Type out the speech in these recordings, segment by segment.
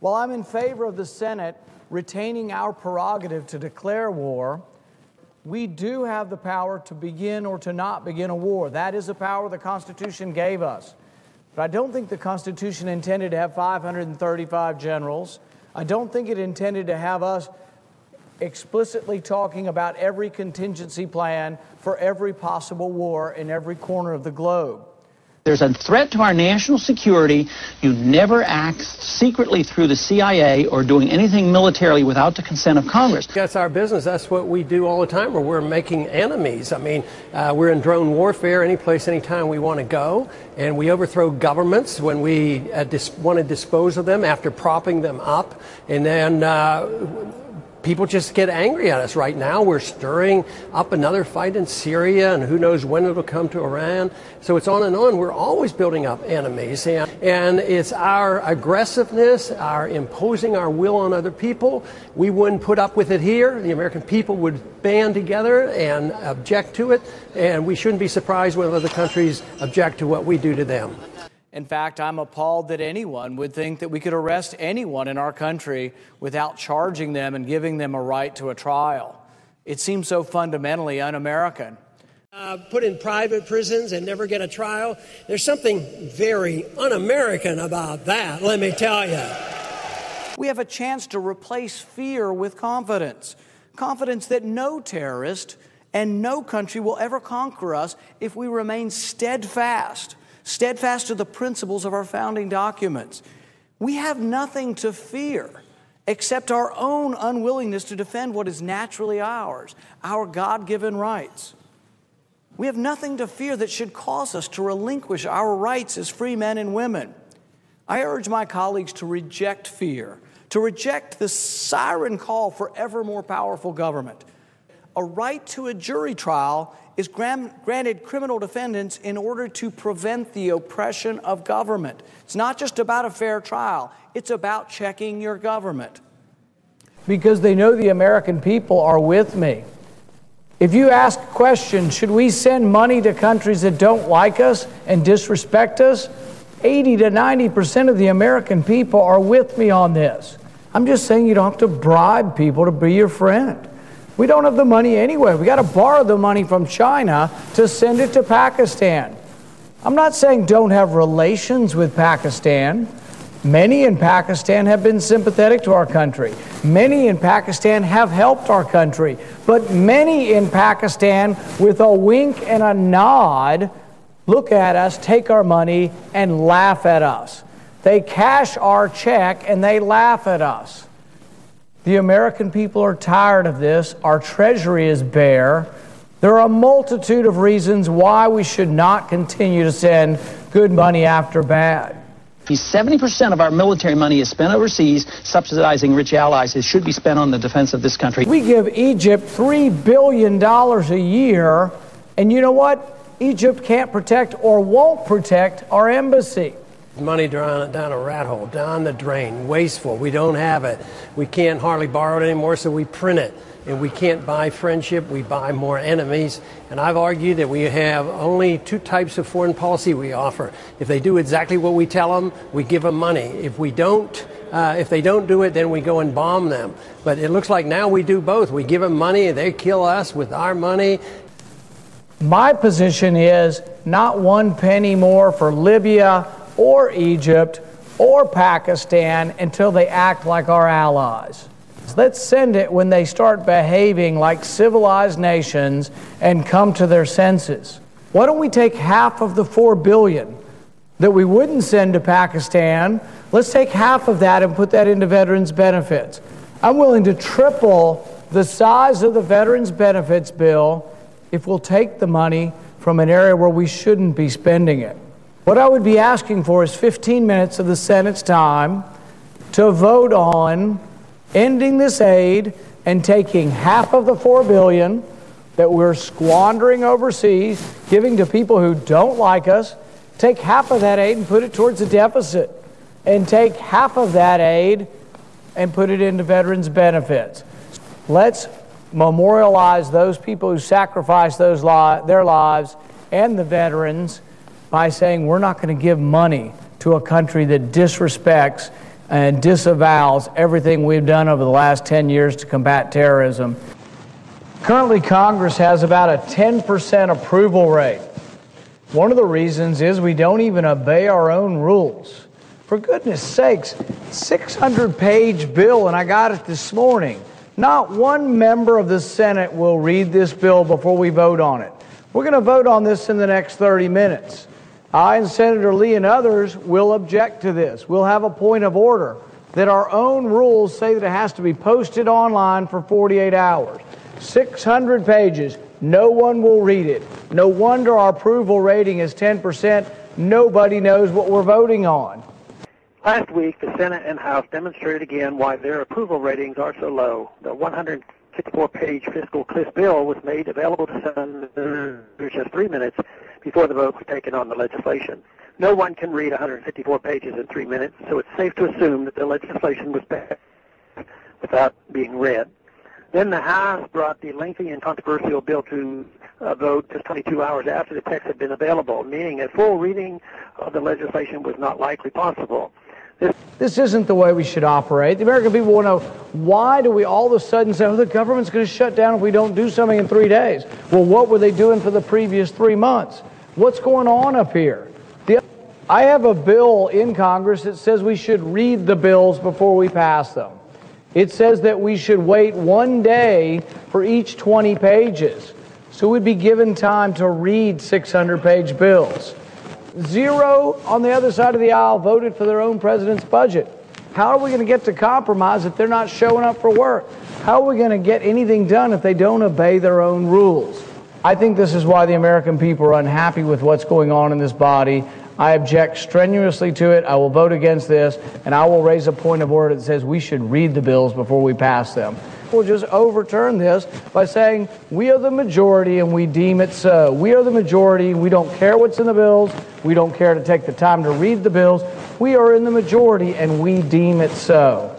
While I'm in favor of the Senate retaining our prerogative to declare war, we do have the power to begin or to not begin a war. That is a power the Constitution gave us. But I don't think the Constitution intended to have 535 generals. I don't think it intended to have us explicitly talking about every contingency plan for every possible war in every corner of the globe. There's a threat to our national security. You never act secretly through the CIA or doing anything militarily without the consent of Congress. That's our business. That's what we do all the time, where we're making enemies. I mean, we're in drone warfare any place, anytime we want to go, and we overthrow governments when we want to dispose of them after propping them up, and then people just get angry at us. Right now, we're stirring up another fight in Syria, and who knows when it'll come to Iran. So it's on and on. We're always building up enemies. And it's our aggressiveness, our imposing our will on other people. We wouldn't put up with it here. The American people would band together and object to it. And we shouldn't be surprised when other countries object to what we do to them. In fact, I'm appalled that anyone would think that we could arrest anyone in our country without charging them and giving them a right to a trial. It seems so fundamentally un-American. Put in private prisons and never get a trial. There's something very un-American about that, let me tell you. We have a chance to replace fear with confidence. Confidence that no terrorist and no country will ever conquer us if we remain steadfast to the principles of our founding documents. We have nothing to fear except our own unwillingness to defend what is naturally ours, our God-given rights. We have nothing to fear that should cause us to relinquish our rights as free men and women. I urge my colleagues to reject fear, to reject the siren call for ever more powerful government. A right to a jury trial is granted criminal defendants in order to prevent the oppression of government. It's not just about a fair trial. It's about checking your government. Because they know the American people are with me. If you ask a question, should we send money to countries that don't like us and disrespect us? 80 to 90% of the American people are with me on this. I'm just saying you don't have to bribe people to be your friend. We don't have the money anyway. We got to borrow the money from China to send it to Pakistan. I'm not saying don't have relations with Pakistan. Many in Pakistan have been sympathetic to our country. Many in Pakistan have helped our country. But many in Pakistan, with a wink and a nod, look at us, take our money, and laugh at us. They cash our check and they laugh at us. The American people are tired of this. Our treasury is bare. There are a multitude of reasons why we should not continue to send good money after bad. 70% of our military money is spent overseas, subsidizing rich allies. It should be spent on the defense of this country. We give Egypt $3 billion a year, and you know what? Egypt can't protect or won't protect our embassy. Money down a rat hole, down the drain, wasteful. We don't have it. We can't hardly borrow it anymore, so we print it. And we can't buy friendship, we buy more enemies. And I've argued that we have only two types of foreign policy we offer. If they do exactly what we tell them, we give them money. If they don't do it, then we go and bomb them. But it looks like now we do both. We give them money, they kill us with our money. My position is not one penny more for Libya or Egypt or Pakistan until they act like our allies. Let's send it when they start behaving like civilized nations and come to their senses. Why don't we take half of the $4 billion that we wouldn't send to Pakistan? Let's take half of that and put that into veterans benefits. I'm willing to triple the size of the veterans benefits bill if we'll take the money from an area where we shouldn't be spending it. What I would be asking for is 15 minutes of the Senate's time to vote on ending this aid and taking half of the $4 billion that we're squandering overseas, giving to people who don't like us, take half of that aid and put it towards the deficit, and take half of that aid and put it into veterans benefits. Let's memorialize those people who sacrificed their lives and the veterans by saying we're not going to give money to a country that disrespects and disavows everything we've done over the last 10 years to combat terrorism. Currently, Congress has about a 10% approval rate. One of the reasons is we don't even obey our own rules. For goodness sakes, 600-page bill, and I got it this morning. Not one member of the Senate will read this bill before we vote on it. We're going to vote on this in the next 30 minutes. I and Senator Lee and others will object to this. We'll have a point of order that our own rules say that it has to be posted online for 48 hours. 600 pages. No one will read it. No wonder our approval rating is 10%. Nobody knows what we're voting on. Last week, the Senate and House demonstrated again why their approval ratings are so low. The 164-page fiscal cliff bill was made available to senators just 3 minutes before the vote was taken on the legislation. No one can read 154 pages in 3 minutes, so it's safe to assume that the legislation was passed without being read. Then the House brought the lengthy and controversial bill to a vote just 22 hours after the text had been available, meaning a full reading of the legislation was not likely possible. This isn't the way we should operate. The American people want to know, why do we all of a sudden say, oh, the government's going to shut down if we don't do something in 3 days? Well, what were they doing for the previous 3 months? What's going on up here? I have a bill in Congress that says we should read the bills before we pass them. It says that we should wait 1 day for each 20 pages. So we'd be given time to read 600-page bills. Zero on the other side of the aisle voted for their own president's budget. How are we going to get to compromise if they're not showing up for work? How are we going to get anything done if they don't obey their own rules? I think this is why the American people are unhappy with what's going on in this body. I object strenuously to it. I will vote against this, and I will raise a point of order that says we should read the bills before we pass them. We'll just overturn this by saying we are the majority and we deem it so. We are the majority. We don't care what's in the bills. We don't care to take the time to read the bills. We are in the majority and we deem it so.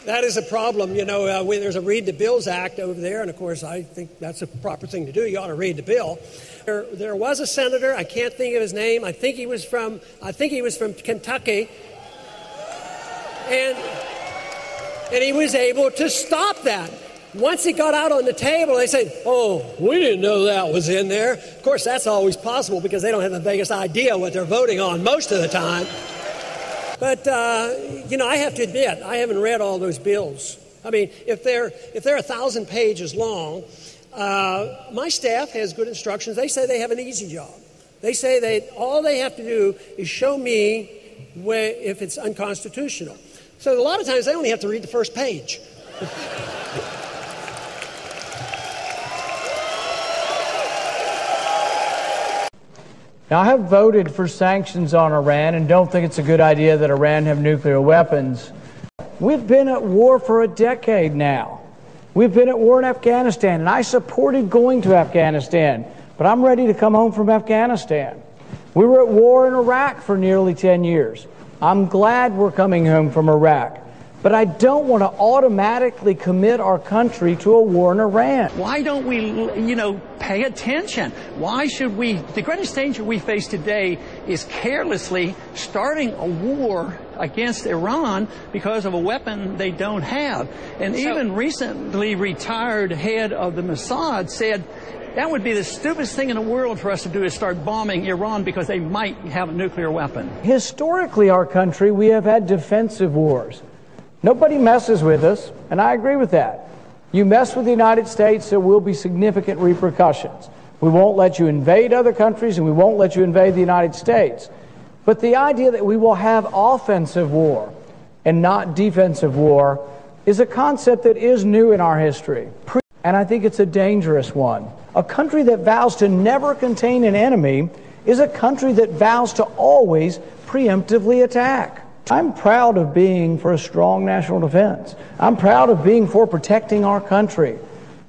That is a problem. You know, there's a Read the Bills Act over there, and of course I think that's a proper thing to do. You ought to read the bill. There was a senator, I can't think of his name. I think he was from Kentucky. And he was able to stop that. Once it got out on the table, they said, oh, we didn't know that was in there. Of course, that's always possible because they don't have the vaguest idea what they're voting on most of the time. But, you know, I have to admit, I haven't read all those bills. I mean, if they're 1,000 pages long, my staff has good instructions. They say they have an easy job. They say all they have to do is show me if it's unconstitutional. So a lot of times they only have to read the first page. Now, I have voted for sanctions on Iran and don't think it's a good idea that Iran have nuclear weapons. We've been at war for a decade now. We've been at war in Afghanistan, and I supported going to Afghanistan, but I'm ready to come home from Afghanistan. We were at war in Iraq for nearly 10 years. I'm glad we're coming home from Iraq, but I don't want to automatically commit our country to a war in Iran. Why don't we, pay attention? Why should we? The greatest danger we face today is carelessly starting a war against Iran because of a weapon they don't have. And even recently retired head of the Mossad said that would be the stupidest thing in the world for us to do is start bombing Iran because they might have a nuclear weapon. Historically, our country, we have had defensive wars. Nobody messes with us, and I agree with that. You mess with the United States, there will be significant repercussions. We won't let you invade other countries, and we won't let you invade the United States. But the idea that we will have offensive war and not defensive war is a concept that is new in our history. And I think it's a dangerous one. A country that vows to never contain an enemy is a country that vows to always preemptively attack. I'm proud of being for a strong national defense. I'm proud of being for protecting our country.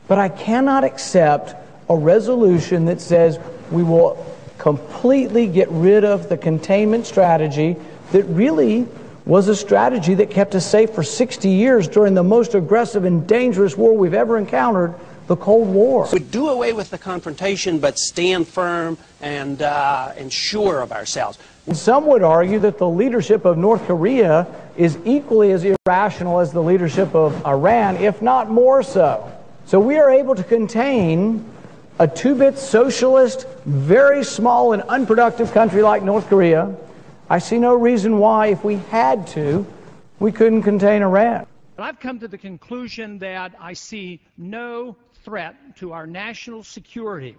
But I cannot accept a resolution that says we will completely get rid of the containment strategy that really was a strategy that kept us safe for 60 years during the most aggressive and dangerous war we've ever encountered, the Cold War. We do away with the confrontation, but stand firm and sure of ourselves. Some would argue that the leadership of North Korea is equally as irrational as the leadership of Iran, if not more so. So we are able to contain a two-bit socialist, very small and unproductive country like North Korea. I see no reason why, if we had to, we couldn't contain Iran. I've come to the conclusion that I see no threat to our national security.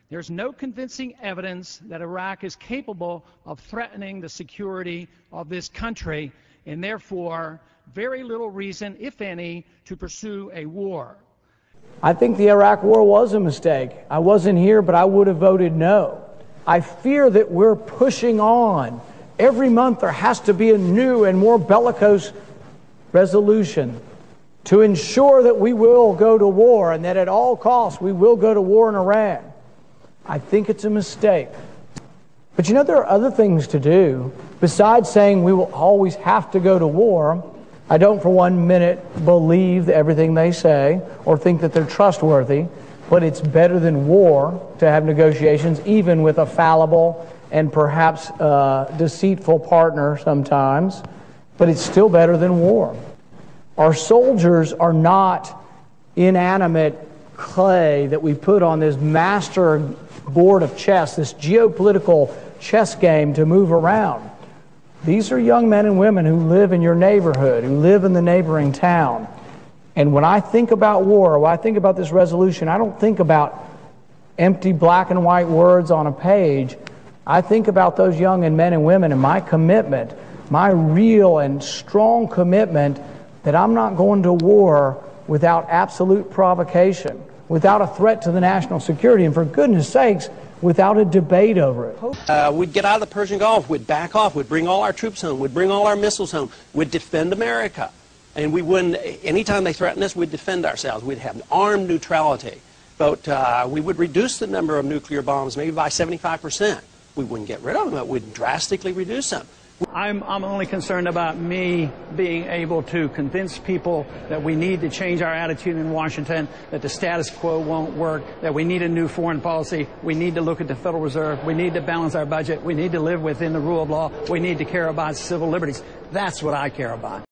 There's no convincing evidence that Iraq is capable of threatening the security of this country, and therefore very little reason, if any, to pursue a war. I think the Iraq war was a mistake. I wasn't here, but I would have voted no. I fear that we're pushing on. Every month there has to be a new and more bellicose resolution to ensure that we will go to war and that at all costs we will go to war in Iran. I think it's a mistake. But you know, there are other things to do. Besides saying we will always have to go to war, I don't for 1 minute believe everything they say or think that they're trustworthy, but it's better than war to have negotiations, even with a fallible and perhaps deceitful partner sometimes, but it's still better than war. Our soldiers are not inanimate clay that we put on this master board of chess, this geopolitical chess game to move around. These are young men and women who live in your neighborhood, who live in the neighboring town. And when I think about war, when I think about this resolution, I don't think about empty black and white words on a page. I think about those young men and women and my commitment, my real and strong commitment that I'm not going to war without absolute provocation, without a threat to the national security, and for goodness sakes, without a debate over it. We'd get out of the Persian Gulf, we'd back off, we'd bring all our troops home, we'd bring all our missiles home, we'd defend America. And we wouldn't, anytime they threatened us, we'd defend ourselves. We'd have armed neutrality. But we would reduce the number of nuclear bombs maybe by 75%. We wouldn't get rid of them, but we'd drastically reduce them. I'm only concerned about me being able to convince people that we need to change our attitude in Washington, that the status quo won't work, that we need a new foreign policy, we need to look at the Federal Reserve, we need to balance our budget, we need to live within the rule of law, we need to care about civil liberties. That's what I care about.